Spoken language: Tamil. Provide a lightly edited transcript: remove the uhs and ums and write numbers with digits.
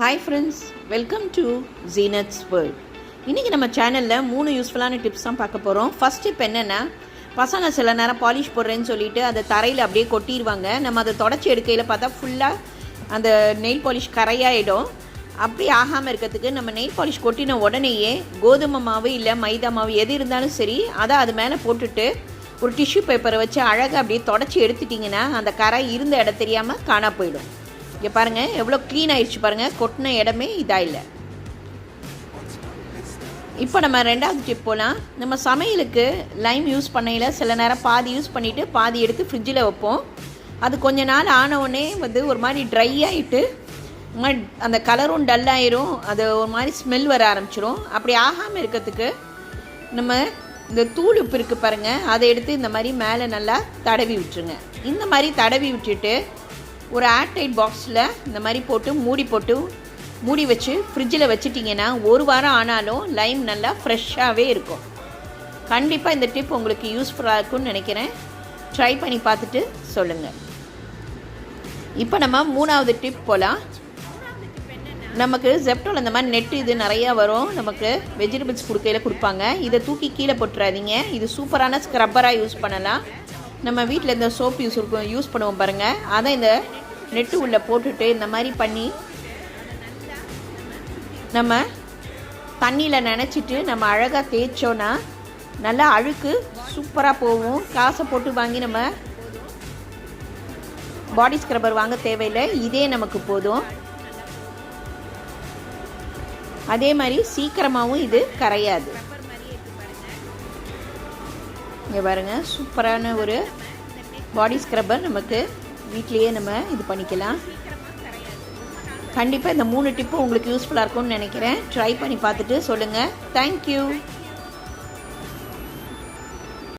Hi friends, welcome to Zeenath's world. இன்றைக்கி நம்ம சேனலில் 3 யூஸ்ஃபுல்லான டிப்ஸ் தான் பார்க்க போகிறோம். ஃபஸ்ட் டிப் என்னென்னா, பசங்க சில நேரம் பாலிஷ் போடுறேன்னு சொல்லிட்டு அதை தரையில் அப்படியே கொட்டிடுவாங்க. நம்ம அதை தொடச்சி எடுக்கையில் பார்த்தா ஃபுல்லாக அந்த நெயில் பாலிஷ் கரையாயிடும். அப்படி ஆகாமல் இருக்கிறதுக்கு நம்ம நெயில் பாலிஷ் கொட்டின உடனேயே கோதுமை மாவு இல்லை மைதா மாவு எது இருந்தாலும் சரி, அதை அது மேலே போட்டுட்டு ஒரு டிஷ்யூ பேப்பரை வச்சு அழகாக அப்படியே தொடச்சி எடுத்துட்டிங்கன்னா அந்த கரை இருந்த இடம் தெரியாமல் காணா போயிடும். இங்கே பாருங்கள் எவ்வளோ க்ளீன் ஆகிடுச்சு பாருங்கள், கொட்டின இடமே இதாக இல்லை. இப்போ நம்ம ரெண்டாவது டிப் போகலாம். நம்ம சமையலுக்கு லைம் யூஸ் பண்ணையில் சில நேரம் பாதி யூஸ் பண்ணிவிட்டு பாதி எடுத்து ஃப்ரிட்ஜில் வைப்போம். அது கொஞ்ச நாள் ஆனவுடனே ஒரு மாதிரி ட்ரை ஆகிட்டு அந்த கலரும் டல் ஆயிரும், அது ஒரு மாதிரி ஸ்மெல் வர ஆரம்பிச்சிடும். அப்படி ஆகாமல் இருக்கிறதுக்கு நம்ம இந்த தூள் உப்பு இருக்குது பாருங்கள், அதை எடுத்து இந்த மாதிரி மேலே நல்லா தடவி விட்டுருங்க. இந்த மாதிரி தடவி விட்டுட்டு ஒரு ஏர்டைட் பாக்ஸில் இந்த மாதிரி போட்டு மூடி வச்சு ஃப்ரிட்ஜில் வச்சிட்டிங்கன்னா 1 வாரம் ஆனாலும் லைம் நல்லா ஃப்ரெஷ்ஷாகவே இருக்கும். கண்டிப்பாக இந்த டிப் உங்களுக்கு யூஸ்ஃபுல்லாக இருக்கும்னு நினைக்கிறேன். ட்ரை பண்ணி பார்த்துட்டு சொல்லுங்கள். இப்போ நம்ம 3வது டிப் போகலாம். நமக்கு ஜெப்டோவில் இந்த மாதிரி நெட்டு இது நிறையா வரும். நமக்கு வெஜிடபிள்ஸ் கொடுப்பாங்க. இதை தூக்கி கீழே போட்டுறாதீங்க. இது சூப்பரான ஸ்க்ரப்பராக யூஸ் பண்ணலாம். நம்ம வீட்டில் இந்த சோப் யூஸ் பண்ணுவோம் பாருங்கள், அதை இந்த நெட்டு உள்ளே போட்டுட்டு இந்த மாதிரி பண்ணி நம்ம தண்ணியில் நனைச்சிட்டு நம்ம அழகாக தேய்ச்சோன்னா நல்லா அழுக்கு சூப்பராக போகும். காசை போட்டு வாங்கி நம்ம பாடி ஸ்க்ரப்பர் வாங்க தேவையில்லை, இதே நமக்கு போதும். அதே மாதிரி சீக்கிரமாகவும் இது கரையாது. இங்கே பாருங்கள், சூப்பரான ஒரு பாடி ஸ்க்ரப்பர் நமக்கு வீட்லேயே நம்ம இது பண்ணிக்கலாம். கண்டிப்பாக இந்த 3 டிப்பும் உங்களுக்கு யூஸ்ஃபுல்லாக இருக்கும்னு நினைக்கிறேன். ட்ரை பண்ணி பார்த்துட்டு சொல்லுங்கள். தேங்க்யூ.